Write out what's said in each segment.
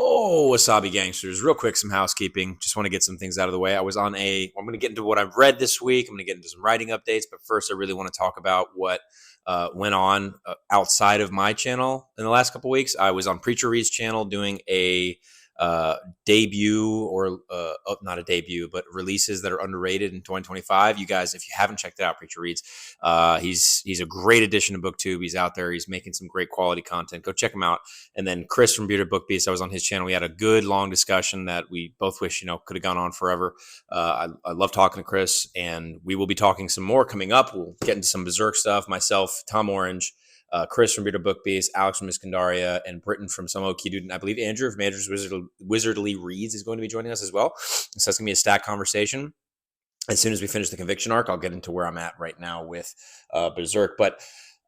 Oh, Wasabi Gangsters. Real quick, some housekeeping. Just want to get some things out of the way. I'm going to get into what I've read this week. I'm going to get into some writing updates. But first, I really want to talk about what went on outside of my channel in the last couple weeks. I was on Preacher Reads channel doing a debut or not a debut, but releases that are underrated in 2025. You guys, if you haven't checked it out, Preacher Reads, he's a great addition to BookTube. He's out there. He's making some great quality content. Go check him out. And then Chris from Bearded Book Beast, I was on his channel. We had a good long discussion that we both wish could have gone on forever. I love talking to Chris, and we will be talking some more coming up. We'll get into some Berserk stuff. Myself, Tom Orange, Chris from Bearded Book Beast, Alex from Iskandaria, and Britton from Some OK Dude. And I believe Andrew from Andrew's Wizardly Reads is going to be joining us as well. So that's going to be a stack conversation. As soon as we finish the Conviction arc, I'll get into where I'm at right now with Berserk. But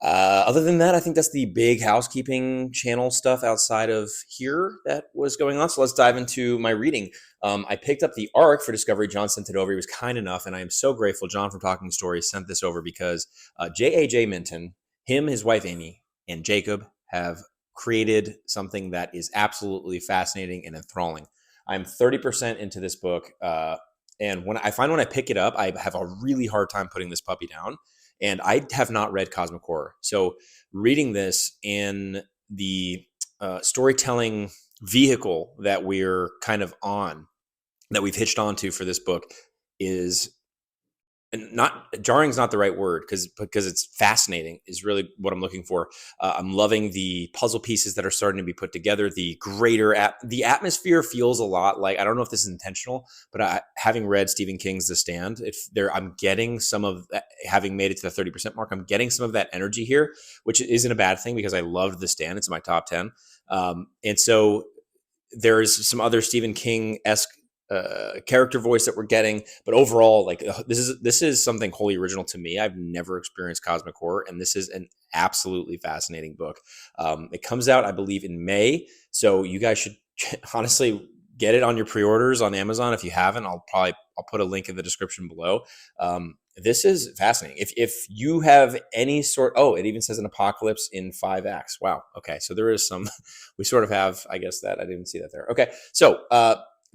other than that, I think that's the big housekeeping channel stuff outside of here that was going on. So let's dive into my reading. I picked up the arc for Discovery. John sent it over. He was kind enough, and I am so grateful. John from Talking Stories sent this over because JAJ Minton, him, his wife Amy, and Jacob have created something that is absolutely fascinating and enthralling. I'm 30% into this book, and when I pick it up, I have a really hard time putting this puppy down. And I have not read Cosmic Horror. So reading this in the storytelling vehicle that we're kind of on, that we've hitched onto for this book, is not jarring's not the right word because it's fascinating is really what I'm looking for. I'm loving the puzzle pieces that are starting to be put together. The the atmosphere feels a lot like, I don't know if this is intentional, but having read Stephen King's The Stand, I'm getting some of that, having made it to the 30% mark. I'm getting some of that energy here, which isn't a bad thing because I loved The Stand. It's in my top 10. And so there's some other Stephen King-esque character voice that we're getting, but overall, like, this is something wholly original to me. I've never experienced Cosmic Horror, and this is an absolutely fascinating book. It comes out, I believe, in May, so you guys should honestly get it on your pre-orders on Amazon. If you haven't, I'll put a link in the description below. This is fascinating. If you have any sort, it even says an apocalypse in 5 acts. Wow. Okay, so there is some. We sort of have, I guess, that I didn't see that there. Okay, so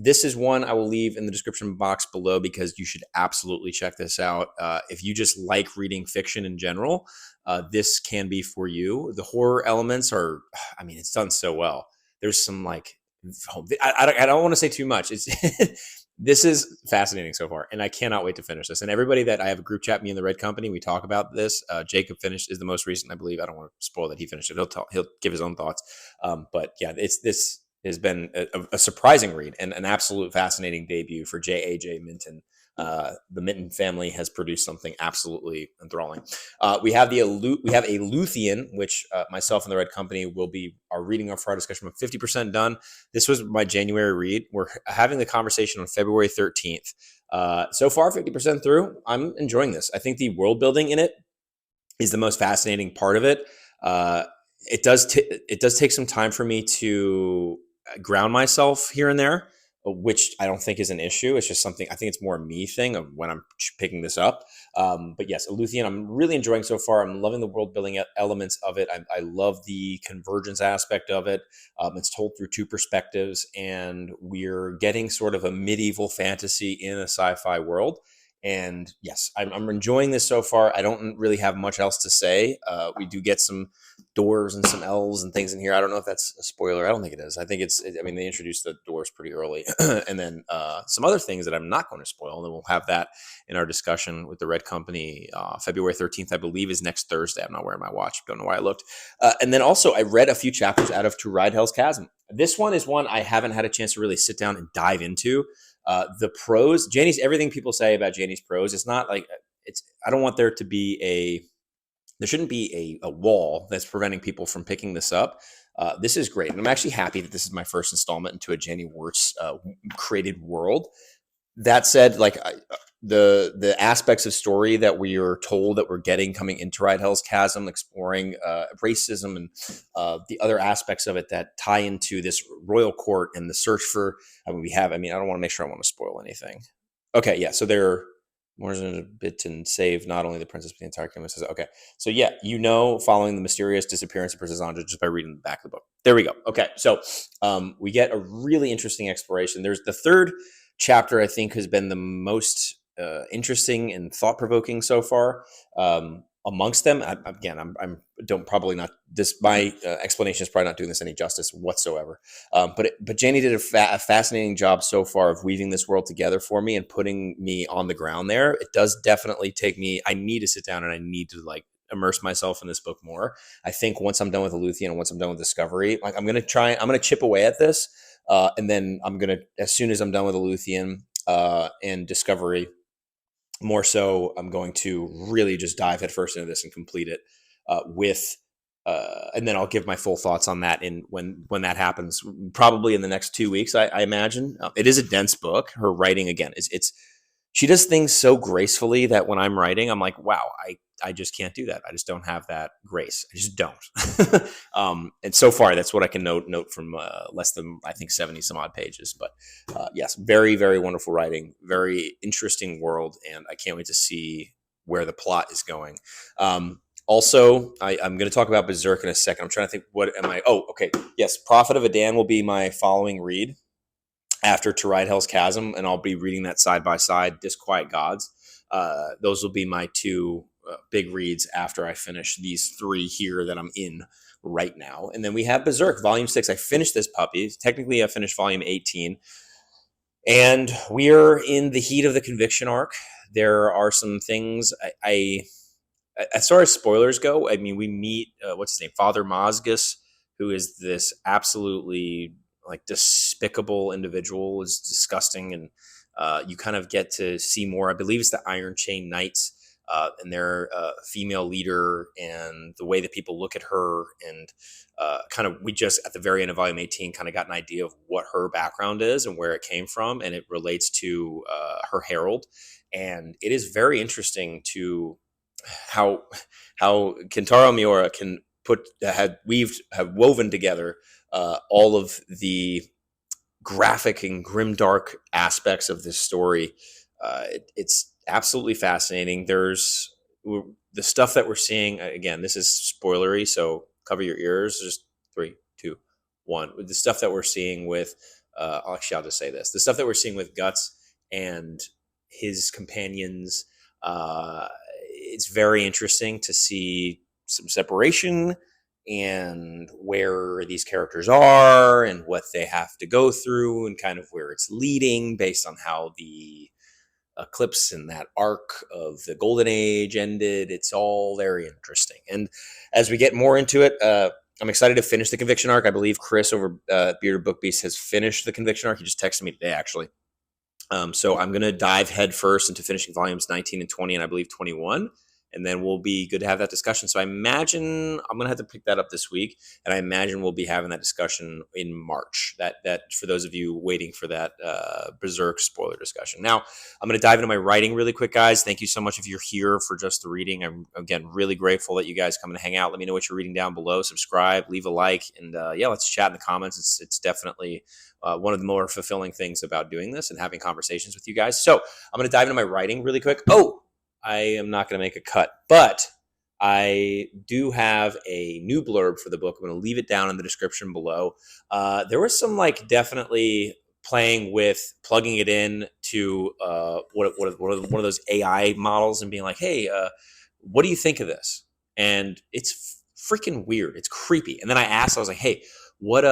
this is one I will leave in the description box below because you should absolutely check this out. If you just like reading fiction in general, this can be for you. The horror elements are, it's done so well. There's some I don't want to say too much. This is fascinating so far, and I cannot wait to finish this. And everybody that I have a group chat, me and the Red Company, we talk about this. Jacob is the most recent, I believe. I don't want to spoil that he finished it. He'll give his own thoughts. But yeah, this has been a surprising read and an absolute fascinating debut for JAJ Minton. The Minton family has produced something absolutely enthralling. We have Eluthienn, which myself and the Red Company are reading for our discussion. I'm 50% done. This was my January read. We're having the conversation on February 13th. So far, 50% through. I'm enjoying this. I think the world building in it is the most fascinating part of it. It does take some time for me to ground myself here and there, which I don't think is an issue. It's just something, I think it's more a me thing of when I'm picking this up. But yes, Eluthienn, I'm really enjoying so far. I'm loving the world building elements of it. I love the convergence aspect of it. It's told through 2 perspectives, and we're getting sort of a medieval fantasy in a sci-fi world. And yes, I'm enjoying this so far. I don't really have much else to say. We do get some dwarves and some elves and things in here. I don't know if that's a spoiler. I don't think it is. I think they introduced the dwarves pretty early. And then some other things that I'm not going to spoil. And then we'll have that in our discussion with the Red Company. February 13th, I believe, is next Thursday. I'm not wearing my watch. Don't know why I looked. And then also I read a few chapters out of To Ride Hell's Chasm. This one is one I haven't had a chance to really sit down and dive into. The prose, everything people say about Janny's prose, it's not like I don't want there shouldn't be a wall that's preventing people from picking this up. This is great. And I'm actually happy that this is my first installment into a Janny Wurts created world. That said, the aspects of story that we are told that we're getting coming into Ride Hell's Chasm, exploring racism and the other aspects of it that tie into this royal court and the search for, I don't want to make sure I want to spoil anything. Okay, yeah, so Biton saved not only the princess but the entire kingdom. Says okay, so yeah, following the mysterious disappearance of Princess Andra just by reading the back of the book. There we go. Okay, so we get a really interesting exploration. There's the third chapter. I think has been the most interesting and thought provoking so far. Amongst them, I'm don't probably not this. My explanation is probably not doing this any justice whatsoever. But Janny did a fascinating job so far of weaving this world together for me and putting me on the ground there. It does definitely take me. I need to sit down and I need to immerse myself in this book more. I think once I'm done with Eluthienn and once I'm done with Discovery, I'm gonna chip away at this, and then as soon as I'm done with Eluthienn and Discovery. More so, I'm going to really just dive headfirst into this and complete it and then I'll give my full thoughts on that when that happens, probably in the next 2 weeks. I imagine it is a dense book. Her writing again it's she does things so gracefully that when I'm writing, I'm like, wow, I just can't do that. I just don't have that grace. I just don't. And so far, that's what I can note from less than, I think, 70 some odd pages. But yes, very, very wonderful writing, very interesting world, and I can't wait to see where the plot is going. Also, I'm going to talk about Berserk in a second. I'm trying to think, what am I? Oh, okay. Yes, Prophet of Edan will be my following read after To Ride Hell's Chasm, and I'll be reading that side by side. Disquiet Gods. Those will be my two big reads after I finish these three here that I'm in right now. And then we have Berserk, Volume 6. I finished this puppy. Technically, I finished Volume 18. And we're in the heat of the conviction arc. There are some things as far as spoilers go, I mean, we meet, what's his name? Father Mozgus, who is this absolutely despicable individual, is disgusting. And you kind of get to see more. I believe it's the Iron Chain Knights and their female leader and the way that people look at her. And we just, at the very end of Volume 18, kind of got an idea of what her background is and where it came from. And it relates to her herald. And it is very interesting to how Kentaro Miura can have woven together all of the graphic and grimdark aspects of this story. It's absolutely fascinating. There's the stuff that we're seeing. Again, this is spoilery, so cover your ears. Just 3, 2, 1. The stuff that we're seeing with, actually, I'll just say this: the stuff that we're seeing with Guts and his companions. It's very interesting to see some separation and where these characters are and what they have to go through and kind of where it's leading based on how the eclipse and that arc of the Golden Age ended. It's all very interesting. And as we get more into it, I'm excited to finish the conviction arc. I believe Chris over Bearded Book Beast has finished the conviction arc. He just texted me today, actually. So I'm going to dive head first into finishing volumes 19 and 20, and I believe 21. And then we'll be good to have that discussion. So I imagine I'm going to have to pick that up this week. And I imagine we'll be having that discussion in March. That for those of you waiting for that Berserk spoiler discussion. Now, I'm going to dive into my writing really quick, guys. Thank you so much if you're here for just the reading. I'm, again, really grateful that you guys come and hang out. Let me know what you're reading down below. Subscribe, leave a like. And let's chat in the comments. It's definitely one of the more fulfilling things about doing this and having conversations with you guys. So I'm going to dive into my writing really quick. Oh, I am not going to make a cut, but I do have a new blurb for the book. I'm going to leave it down in the description below. There was some definitely playing with plugging it in to one of those AI models and being like, hey, what do you think of this? And it's freaking weird. It's creepy. And then I was like, hey, what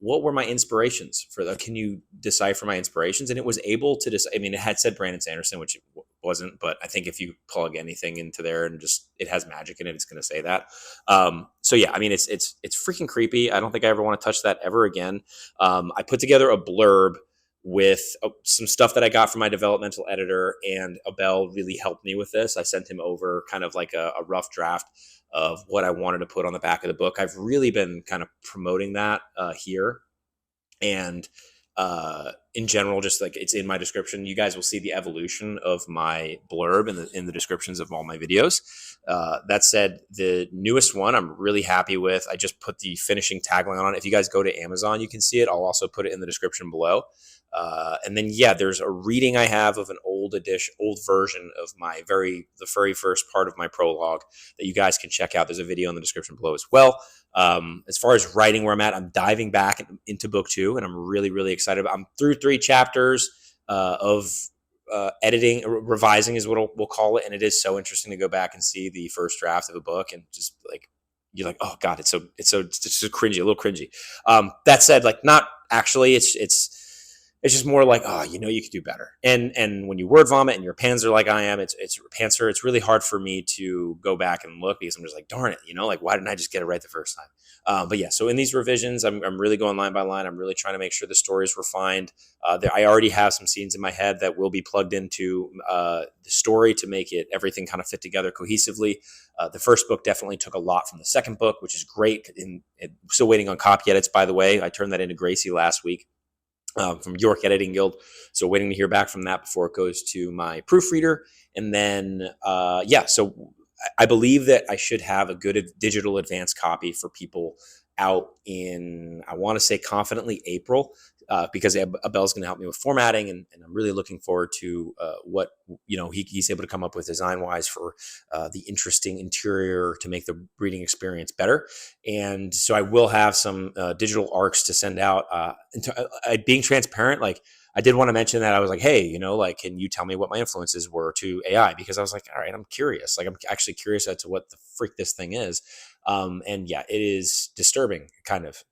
were my inspirations for that? Can you decipher my inspirations? And it was able to it had said Brandon Sanderson, which it wasn't, but I think if you plug anything into there and just, it has magic in it, it's going to say that. So yeah, it's freaking creepy. I don't think I ever want to touch that ever again. I put together a blurb with some stuff that I got from my developmental editor, and Abel really helped me with this. I sent him over kind of like a rough draft of what I wanted to put on the back of the book. I've really been kind of promoting that here. And in general, just like it's in my description, you guys will see the evolution of my blurb in the descriptions of all my videos. That said, the newest one I'm really happy with. I just put the finishing tagline on it. If you guys go to Amazon, you can see it. I'll also put it in the description below. And then, yeah, there's a reading I have of an old version of the very first part of my prologue that you guys can check out. There's a video in the description below as well. As far as writing where I'm at, I'm diving back into book 2, and I'm really, really excited. I'm through 3 chapters of editing, revising is what we'll call it. And it is so interesting to go back and see the first draft of a book and just like, you're like, oh God, it's so cringy, a little cringy. That said, like, not actually, it's just more like, oh, you could do better. And when you word vomit and your pans are like I am, it's pantser. It's really hard for me to go back and look because I'm just like, darn it, like, why didn't I just get it right the first time? But yeah, so in these revisions, I'm really going line by line. I'm really trying to make sure the story is refined. I already have some scenes in my head that will be plugged into the story to make everything kind of fit together cohesively. The first book definitely took a lot from the second book, which is great. Still waiting on copy edits, by the way. I turned that into Gracie last week. From York Editing Guild. So waiting to hear back from that before it goes to my proofreader. And then, so I believe that I should have a good digital advanced copy for people out in, I want to say confidently, April, because Abel's going to help me with formatting, and I'm really looking forward to what he's able to come up with design-wise for the interesting interior to make the reading experience better. And so I will have some digital arcs to send out. Being transparent, like, I did want to mention that I was like, hey, can you tell me what my influences were to AI? Because I was like, all right, I'm curious. Like, I'm actually curious as to what the freak this thing is. And yeah, it is disturbing, kind of,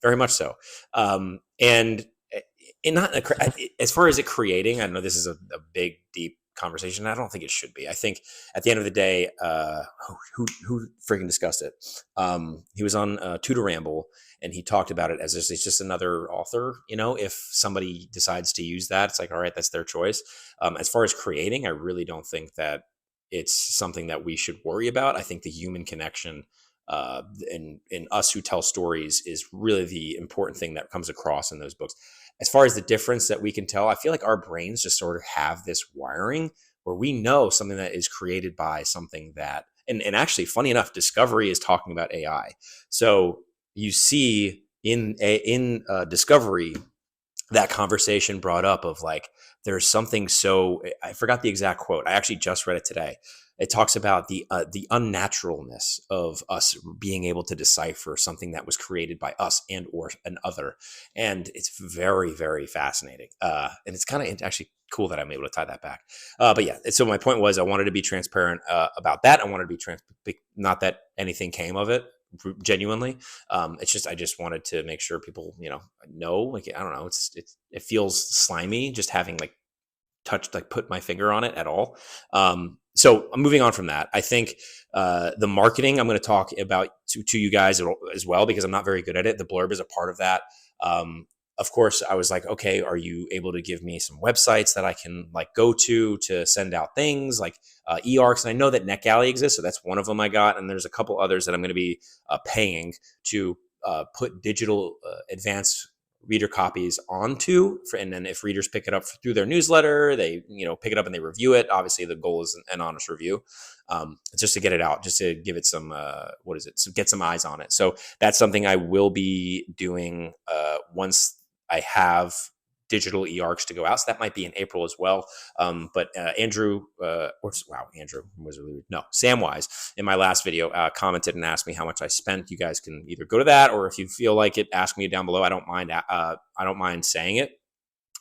very much so. And not as far as it creating, I know this is a big, deep conversation. I don't think it should be. I think at the end of the day, who freaking discussed it? He was on Tutor Ramble, and he talked about it as it's just another author. If somebody decides to use that, it's like, all right, that's their choice. As far as creating, I really don't think that it's something that we should worry about. I think the human connection in us who tell stories is really the important thing that comes across in those books. As far as the difference that we can tell, I feel like our brains just sort of have this wiring where we know something that is created by something that, and actually, funny enough, Discovery is talking about AI. So you see in Discovery, that conversation brought up of like, there's something so, I forgot the exact quote. I actually just read it today. It talks about the unnaturalness of us being able to decipher something that was created by us and or an other. And it's very, very fascinating. And it's kind of actually cool that I'm able to tie that back. But yeah, so my point was I wanted to be transparent about that. I wanted to be not that anything came of it, genuinely. It's just, I just wanted to make sure people, know, like, I don't know, it feels slimy just having put my finger on it at all. So I'm moving on from that. I think the marketing I'm going to talk about to you guys as well, because I'm not very good at it. The blurb is a part of that. Of course, I was like, okay, are you able to give me some websites that I can go to send out things like eARCs? And I know that NetGalley exists, so that's one of them I got. And there's a couple others that I'm going to be paying to put digital advanced reader copies onto, and then if readers pick it up through their newsletter, they pick it up and they review it. Obviously, the goal is an honest review, just to get it out, just to give it some get some eyes on it. So that's something I will be doing once I have digital eARCs to go out. So that might be in April as well. But Andrew Samwise in my last video commented and asked me how much I spent. You guys can either go to that, or if you feel like it, ask me down below. I don't mind saying it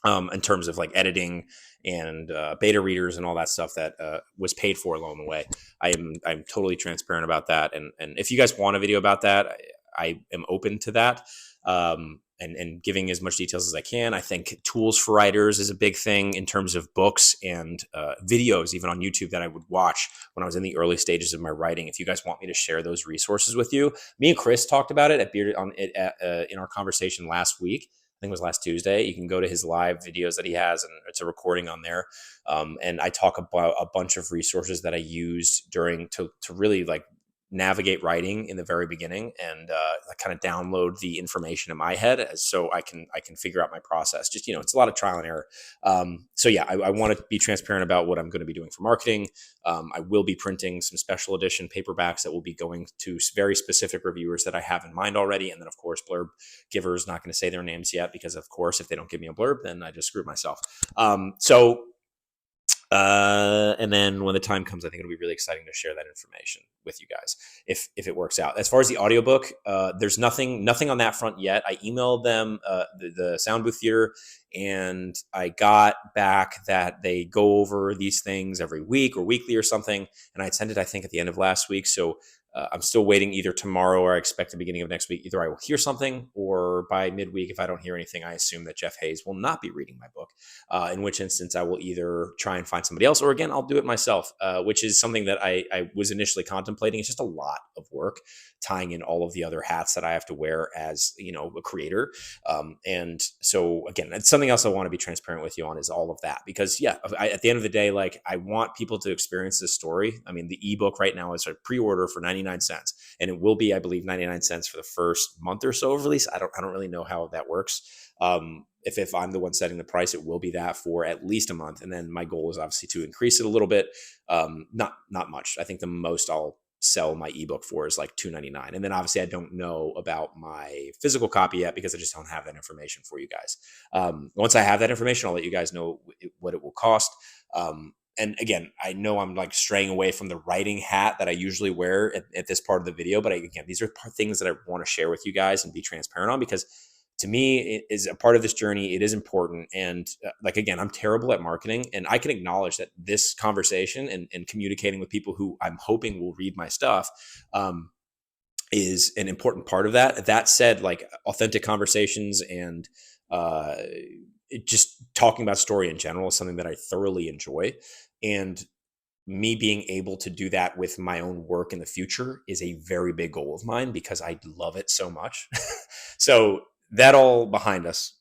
in terms of editing and beta readers and all that stuff that was paid for along the way. I'm totally transparent about that. And if you guys want a video about that, I am open to that. And giving as much details as I can. I think tools for writers is a big thing in terms of books and videos, even on YouTube, that I would watch when I was in the early stages of my writing. If you guys want me to share those resources with you, me and Chris talked about it in our conversation last week. I think it was last Tuesday. You can go to his live videos that he has, and it's a recording on there. And I talk about a bunch of resources that I used to really navigate writing in the very beginning and kind of download the information in my head so I can figure out my process. Just, it's a lot of trial and error. So yeah, I want to be transparent about what I'm going to be doing for marketing. I will be printing some special edition paperbacks that will be going to very specific reviewers that I have in mind already. And then of course, blurb givers, not going to say their names yet, because of course, if they don't give me a blurb, then I just screwed myself. And then when the time comes, I think it'll be really exciting to share that information with you guys if it works out. As far as the audiobook, there's nothing on that front yet. I emailed them, the Sound Booth Theater, and I got back that they go over these things every week or weekly or something. And I sent it, I think, at the end of last week. So I'm still waiting either tomorrow or I expect the beginning of next week. Either I will hear something, or by midweek, if I don't hear anything, I assume that Jeff Hayes will not be reading my book, in which instance I will either try and find somebody else, or again, I'll do it myself, which is something that I was initially contemplating. It's just a lot of work tying in all of the other hats that I have to wear as, a creator. And so again, it's something else I want to be transparent with you on, is all of that, because at the end of the day, like, I want people to experience this story. I mean, the ebook right now is a pre-order for 99 cents, and it will be, I believe, 99 cents for the first month or so of release. I don't really know how that works. If I'm the one setting the price, it will be that for at least a month. And then my goal is obviously to increase it a little bit. Not much. I think the most I'll sell my ebook for is like $2.99. And then obviously I don't know about my physical copy yet, because I just don't have that information for you guys. Once I have that information, I'll let you guys know what it will cost. And again, I know I'm like straying away from the writing hat that I usually wear at this part of the video, but again, these are things that I want to share with you guys and be transparent on, because to me, it is a part of this journey. It is important. And again, I'm terrible at marketing, and I can acknowledge that this conversation and communicating with people who I'm hoping will read my stuff is an important part of that. That said, like, authentic conversations and just talking about story in general is something that I thoroughly enjoy. And me being able to do that with my own work in the future is a very big goal of mine, because I love it so much. So that all behind us.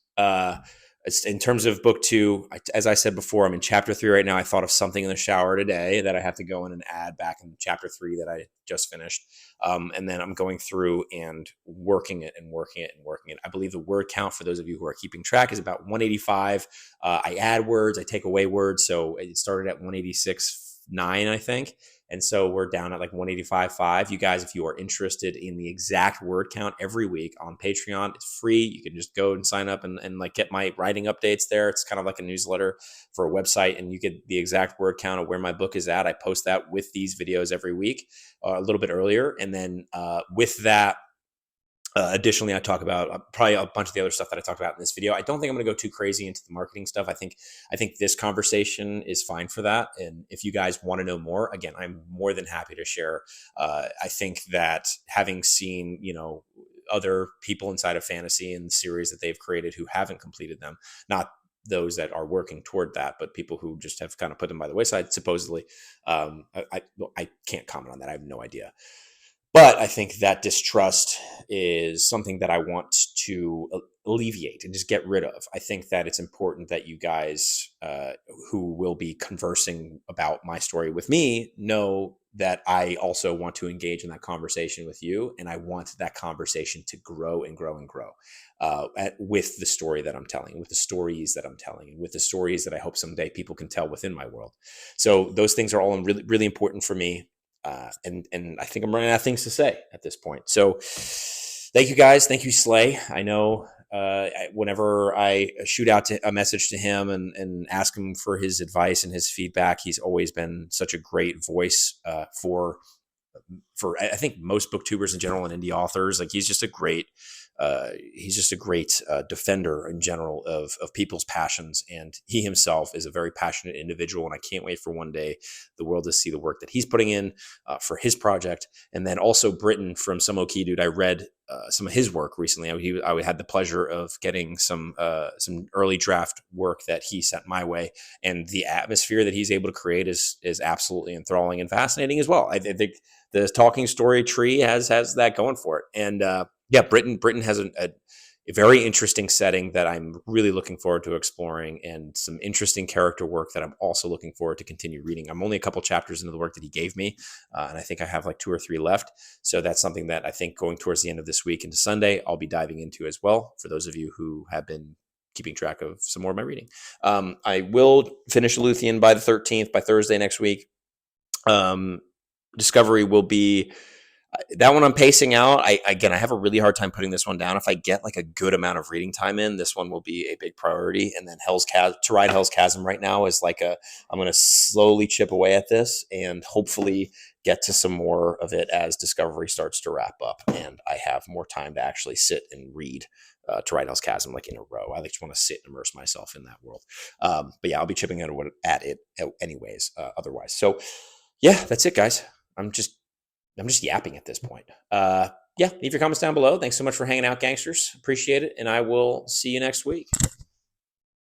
In terms of book 2, as I said before, I'm in chapter 3 right now. I thought of something in the shower today that I have to go in and add back in chapter 3 that I just finished. And then I'm going through and working it. I believe the word count, for those of you who are keeping track, is about 185. I add words, I take away words. So it started at 186.9, I think. And so we're down at like 185.5. You guys, if you are interested in the exact word count every week on Patreon, it's free. You can just go and sign up and like get my writing updates there. It's kind of like a newsletter for a website, and you get the exact word count of where my book is at. I post that with these videos every week, a little bit earlier. And then with that, additionally, I talk about probably a bunch of the other stuff that I talked about in this video. I don't think I'm going to go too crazy into the marketing stuff. I think this conversation is fine for that. And if you guys want to know more, again, I'm more than happy to share. I think that having seen, other people inside of fantasy and the series that they've created who haven't completed them, not those that are working toward that, but people who just have kind of put them by the wayside, supposedly. I can't comment on that. I have no idea. But I think that distrust is something that I want to alleviate and just get rid of. I think that it's important that you guys who will be conversing about my story with me know that I also want to engage in that conversation with you. And I want that conversation to grow and grow and grow with the story that I'm telling, with the stories that I'm telling, and with the stories that I hope someday people can tell within my world. So those things are all really, really important for me. And I think I'm running out of things to say at this point. So thank you guys. Thank you, Slay. I know whenever I shoot out a message to him and ask him for his advice and his feedback, he's always been such a great voice for I think most booktubers in general and indie authors. Like, he's just a great defender in general of people's passions, and he himself is a very passionate individual. And I can't wait for one day the world to see the work that he's putting in for his project. And then also Britton from Some OK Dude. I read some of his work recently. I had the pleasure of getting some early draft work that he sent my way, and the atmosphere that he's able to create is absolutely enthralling and fascinating as well. I think the Talking Story tree has that going for it. And Britton has a very interesting setting that I'm really looking forward to exploring, and some interesting character work that I'm also looking forward to continue reading. I'm only a couple chapters into the work that he gave me, and I think I have like 2 or 3 left. So that's something that I think going towards the end of this week into Sunday, I'll be diving into as well, for those of you who have been keeping track of some more of my reading. I will finish Eluthienn by the 13th, by Thursday next week. Discovery will be that one I'm pacing out. I have a really hard time putting this one down. If I get like a good amount of reading time in, this one will be a big priority. And then to ride Hell's Chasm right now is like I'm going to slowly chip away at this and hopefully get to some more of it as Discovery starts to wrap up and I have more time to actually sit and read to ride Hell's Chasm like in a row. I just want to sit and immerse myself in that world. But yeah, I'll be chipping at it anyways, otherwise. So yeah, that's it, guys. I'm just yapping at this point. Yeah, leave your comments down below. Thanks so much for hanging out, gangsters. Appreciate it. And I will see you next week.